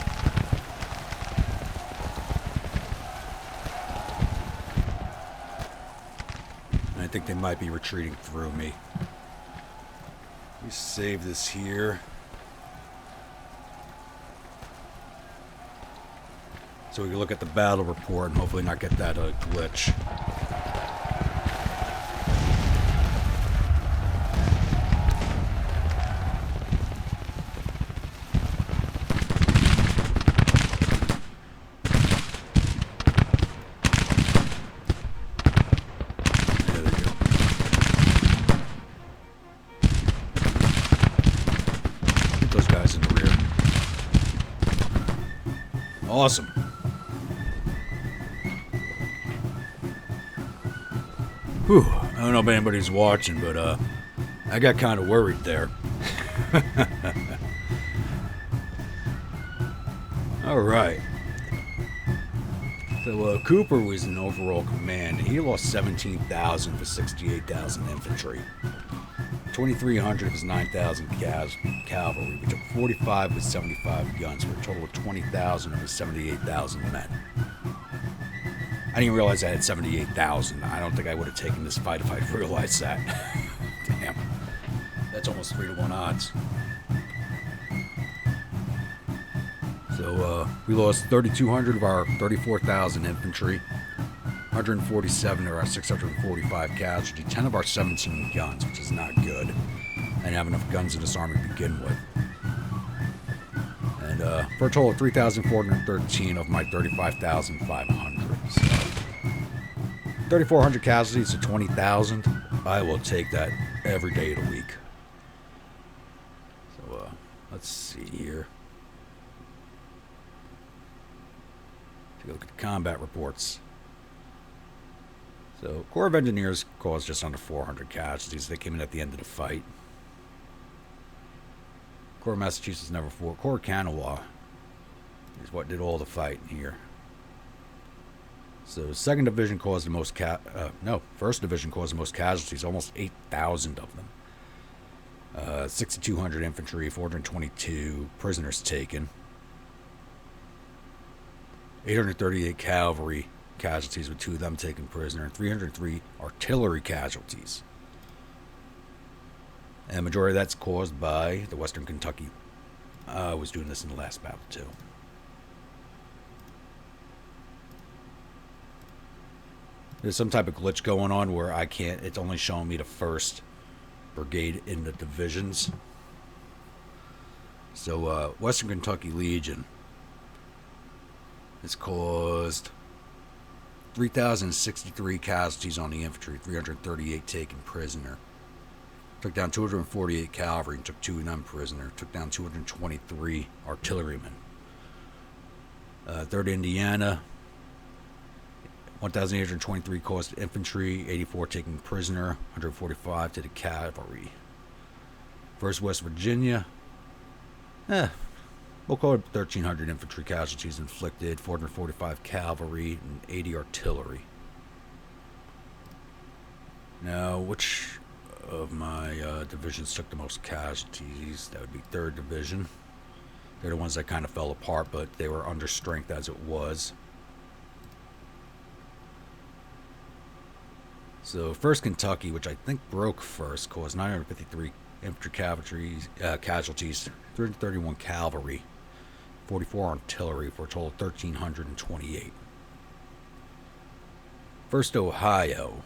I think they might be retreating through me. Let me save this here. So we can look at the battle report and hopefully not get that glitch. Awesome. Whew. I don't know if anybody's watching, but I got kind of worried there. All right. So Cooper was in overall command. He lost 17,000 for 68,000 infantry. 2,300 of his 9,000 cavalry. We took 45 with 75 guns for a total of 20,000 of his 78,000 men. I didn't realize I had 78,000. I don't think I would have taken this fight if I'd realized that. Damn. That's almost 3-to-1 odds. So we lost 3,200 of our 34,000 infantry. 147 of our 645 casualty, 10 of our 17 guns, which is not good. I didn't have enough guns in this army to begin with. And for a total of 3,413 of my 35,500. So 3,400 casualties to 20,000. I will take that every day of the week. So let's see here. Take a look at the combat reports. So, Corps of Engineers caused just under 400 casualties. They came in at the end of the fight. Corps of Massachusetts never fought. Corps of Kanawha is what did all the fighting here. So, 2nd Division caused the most 1st Division caused the most casualties, almost 8,000 of them. 6,200 infantry, 422 prisoners taken. 838 cavalry casualties, with 2 of them taken prisoner, and 303 artillery casualties. And the majority of that's caused by the Western Kentucky. I was doing this in the last battle too. There's some type of glitch going on where I can't, it's only showing me the 1st Brigade in the divisions. So Western Kentucky Legion has caused 3,063 casualties on the infantry, 338 taken prisoner. Took down 248 cavalry and took 2 of them prisoner. Took down 223 artillerymen. 3rd Indiana, 1,823 caused infantry, 84 taken prisoner, 145 to the cavalry. 1st West Virginia, we'll call it 1,300 infantry casualties inflicted, 445 cavalry, and 80 artillery. Now, which of my divisions took the most casualties? That would be 3rd Division. They're the ones that kind of fell apart, but they were under strength as it was. So 1st Kentucky, which I think broke first, caused 953 infantry cavalry casualties, 331 cavalry, 44 artillery for a total of 1,328. 1st Ohio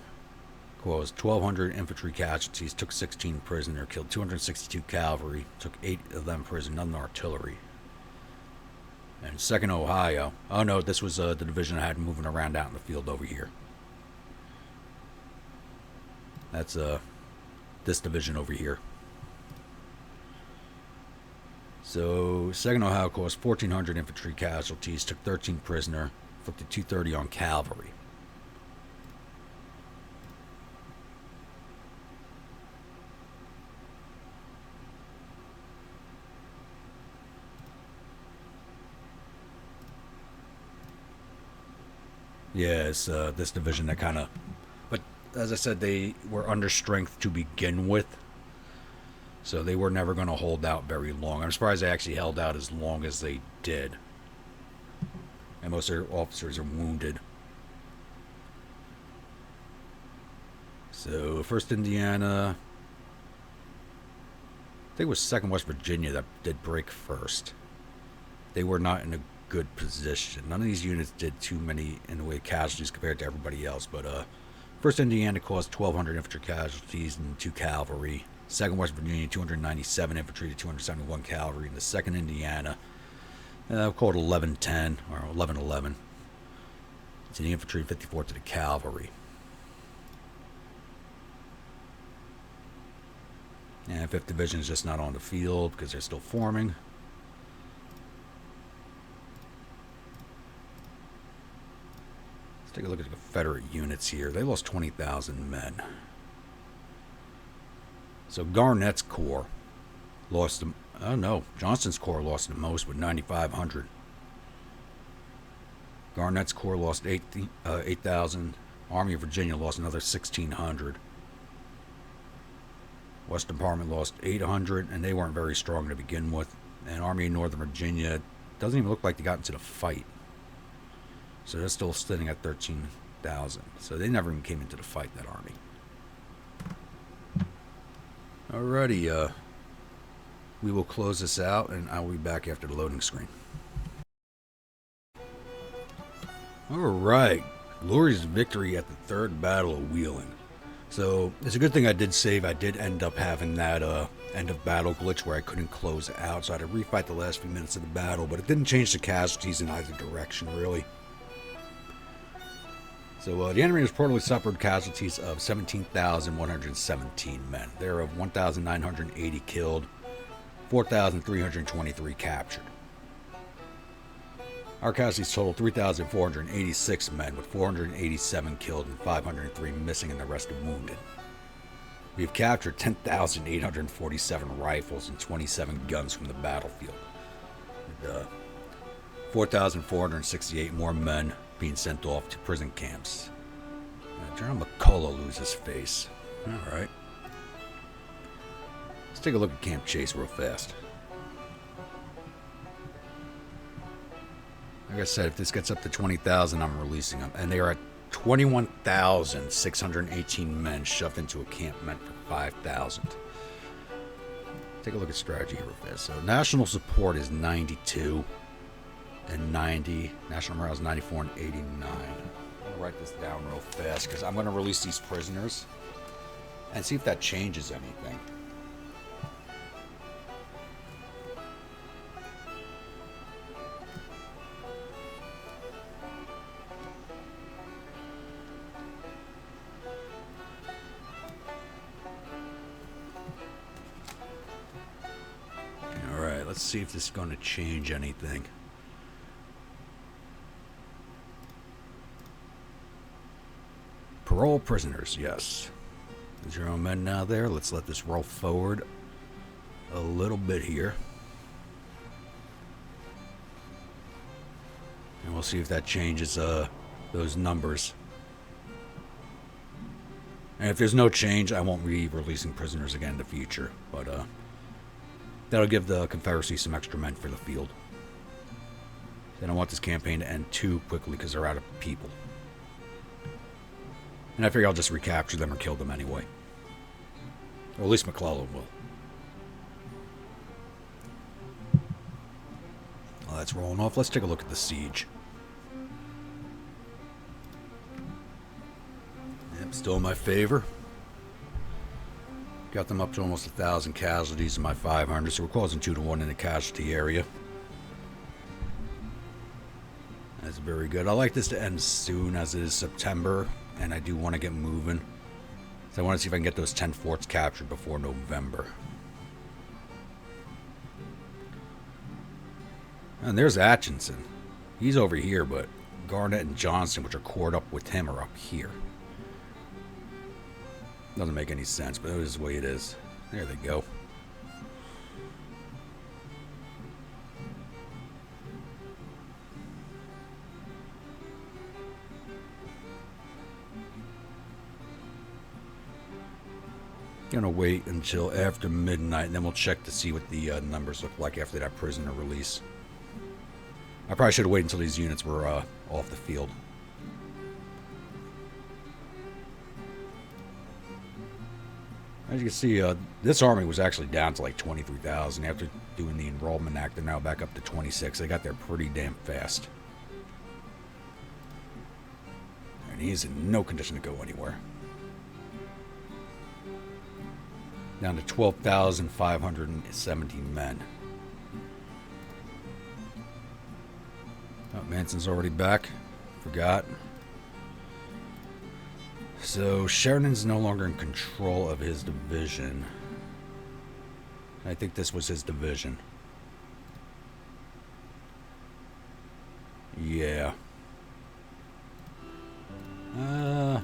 caused 1,200 infantry casualties, took 16 prisoner, killed 262 cavalry, took 8 of them prisoner, none artillery. And 2nd Ohio, oh no, this was the division I had moving around out in the field over here. That's this division over here. So 2nd Ohio caused 1,400 infantry casualties, took 13 prisoner, inflicted 230 on cavalry. Yeah, it's this division that kind of... But as I said, they were under strength to begin with. So they were never going to hold out very long. I'm surprised they actually held out as long as they did. And most of their officers are wounded. So 1st Indiana... I think it was 2nd West Virginia that did break first. They were not in a good position. None of these units did too many in the way of casualties compared to everybody else, but 1st Indiana caused 1,200 infantry casualties and 2 cavalry. 2nd West Virginia, 297 infantry to 271 cavalry. And the 2nd Indiana, called 1110 or 1111 to the infantry, 54 to the cavalry. And 5th Division is just not on the field because they're still forming. Take a look at the Confederate units here. They lost 20,000 men. So Garnett's Corps lost them. Oh no, Johnston's Corps lost the most with 9,500. Garnett's Corps lost 8,000. Army of Virginia lost another 1,600. Western Department lost 800, and they weren't very strong to begin with. And Army of Northern Virginia doesn't even look like they got into the fight. So they're still sitting at 13,000. So they never even came into the fight, that army. Alrighty, we will close this out, and I will be back after the loading screen. Alright, glorious victory at the 3rd Battle of Wheeling. So it's a good thing I did save. I did end up having that end of battle glitch where I couldn't close it out, so I had to refight the last few minutes of the battle, but it didn't change the casualties in either direction, really. So the enemy reportedly suffered casualties of 17,117 men. Thereof 1,980 killed, 4,323 captured. Our casualties total 3,486 men, with 487 killed and 503 missing, and the rest are wounded. We have captured 10,847 rifles and 27 guns from the battlefield. 4,468 more men being sent off to prison camps. General McCullough loses his face. Alright. Let's take a look at Camp Chase real fast. Like I said, if this gets up to 20,000, I'm releasing them. And they are at 21,618 men shoved into a camp meant for 5,000. Take a look at strategy here real fast. So national support is 92. And 90. National morale is 94 and 89. I'm going to write this down real fast because I'm going to release these prisoners and see if that changes anything. Alright, let's see if this is going to change anything. Parole prisoners, yes. 0 men now there. Let's let this roll forward a little bit here. And we'll see if that changes those numbers. And if there's no change, I won't be releasing prisoners again in the future. But that'll give the Confederacy some extra men for the field. They don't want this campaign to end too quickly because they're out of people. And I figure I'll just recapture them or kill them anyway. Or at least McClellan will. Well, that's rolling off. Let's take a look at the siege. Yep, still in my favor. Got them up to almost 1,000 casualties in my 500, so we're causing 2 to 1 in the casualty area. That's very good. I like this to end soon, as it is September, and I do want to get moving. So I want to see if I can get those 10 forts captured before November. And there's Atchison. He's over here, but Garnett and Johnston, which are cored up with him, are up here. Doesn't make any sense, but it is the way it is. There they go. Gonna wait until after midnight, and then we'll check to see what the numbers look like after that prisoner release. I probably should have waited until these units were off the field. As you can see, this army was actually down to like 23,000. After doing the Enrollment Act, they're now back up to 26. They got there pretty damn fast. And he's in no condition to go anywhere. Down to 12,517 men. Oh, Manson's already back. Forgot. So Sheridan's no longer in control of his division. I think this was his division. Yeah. You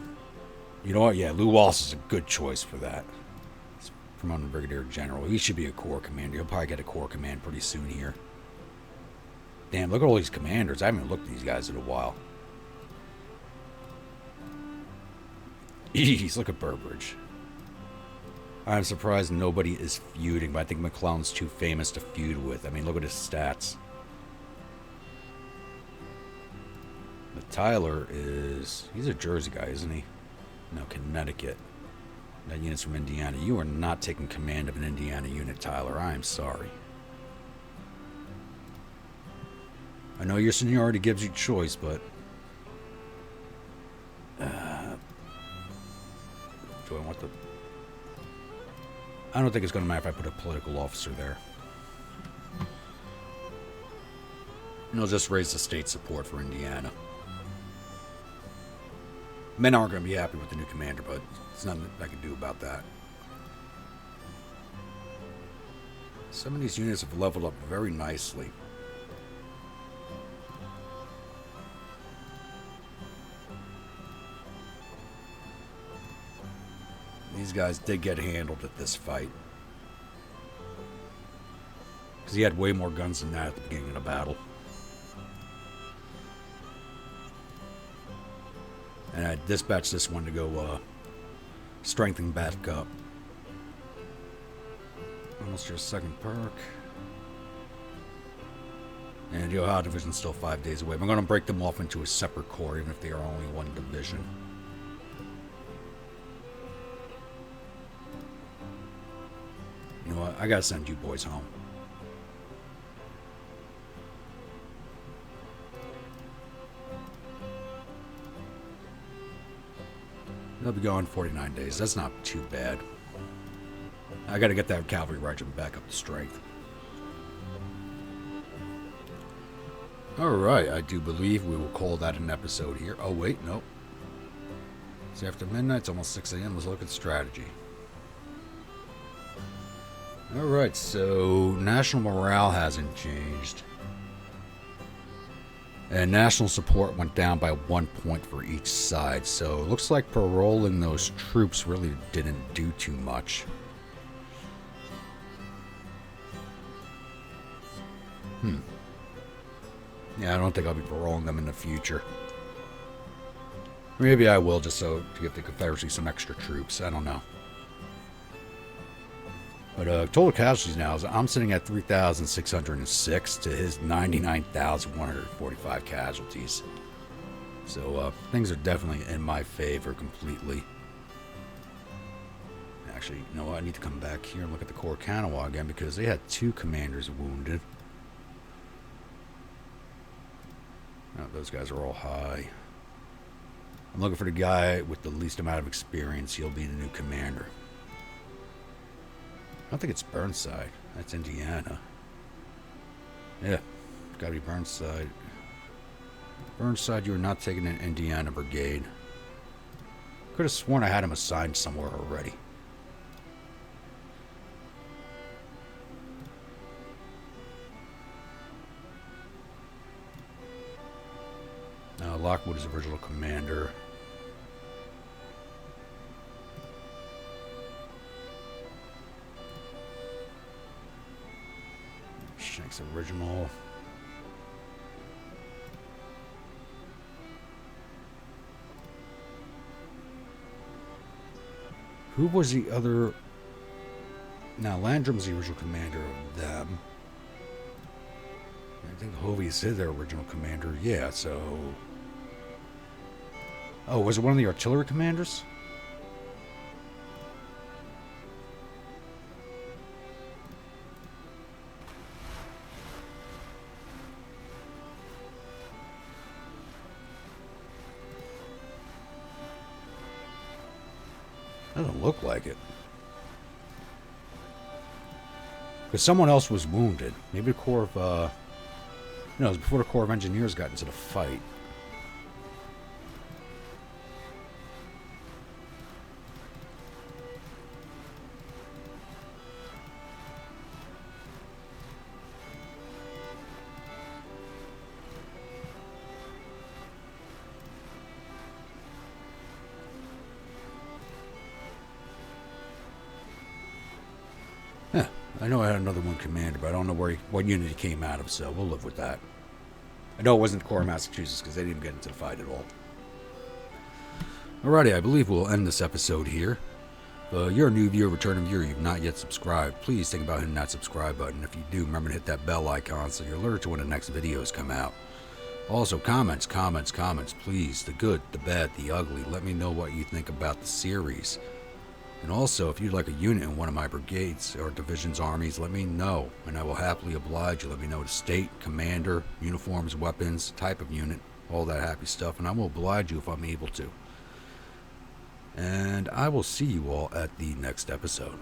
know what? Yeah, Lew Wallace is a good choice for that. He's promoted Brigadier General. He should be a Corps commander. He'll probably get a Corps command pretty soon here. Damn, look at all these commanders. I haven't looked at these guys in a while. Eesh, look at Burbridge. I'm surprised nobody is feuding, but I think McClellan's too famous to feud with. I mean, look at his stats. But Tyler is... he's a Jersey guy, isn't he? No, Connecticut. That unit's from Indiana. You are not taking command of an Indiana unit, Tyler. I am sorry. I know your seniority gives you choice, but... do I want the... I don't think it's going to matter if I put a political officer there. And it'll just raise the state support for Indiana. Men aren't going to be happy with the new commander, but there's nothing I can do about that. Some of these units have leveled up very nicely. These guys did get handled at this fight. Because he had way more guns than that at the beginning of the battle. And I dispatched this one to go strengthen back up. Almost your second perk. And the Ohio Division's still 5 days away. I'm going to break them off into a separate corps, even if they are only one division. You know what? I gotta send you boys home. They'll be gone 49 days. That's not too bad. I gotta get that cavalry regiment back up to strength. Alright, I do believe we will call that an episode here. Oh, wait, nope. It's after midnight. It's almost 6 a.m. Let's look at strategy. Alright, so national morale hasn't changed. And national support went down by 1 point for each side. So it looks like paroling those troops really didn't do too much. Yeah, I don't think I'll be paroling them in the future. Maybe I will, just so to give the Confederacy some extra troops. I don't know. But total casualties now is I'm sitting at 3,606 to his 99,145 casualties. So things are definitely in my favor completely. Actually, you know what? I need to come back here and look at the Corps Kanawha again because they had 2 commanders wounded. Oh, those guys are all high. I'm looking for the guy with the least amount of experience. He'll be the new commander. I don't think it's Burnside. That's Indiana. Yeah, gotta be Burnside. Burnside, you were not taking an Indiana brigade. Could have sworn I had him assigned somewhere already. Lockwood is the original commander. Shank's original. Who was the other? Now, Landrum's the original commander of them. I think Hovey's their original commander. Yeah, so... Oh, was it one of the artillery commanders? Doesn't look like it. Because someone else was wounded. Maybe the Corps of... No, it was before the Corps of Engineers got into the fight. I know I had another one commander, but I don't know what unit he came out of, so we'll live with that. I know it wasn't the Corps of Massachusetts because they didn't even get into the fight at all. Alrighty, I believe we'll end this episode here. If you're a new viewer, returning viewer, you've not yet subscribed, please think about hitting that subscribe button. If you do, remember to hit that bell icon so you're alerted to when the next videos come out. Also, comments, please. The good, the bad, the ugly. Let me know what you think about the series. And also, if you'd like a unit in one of my brigades or divisions, armies, let me know, and I will happily oblige you. Let me know the state, commander, uniforms, weapons, type of unit, all that happy stuff, and I will oblige you if I'm able to. And I will see you all at the next episode.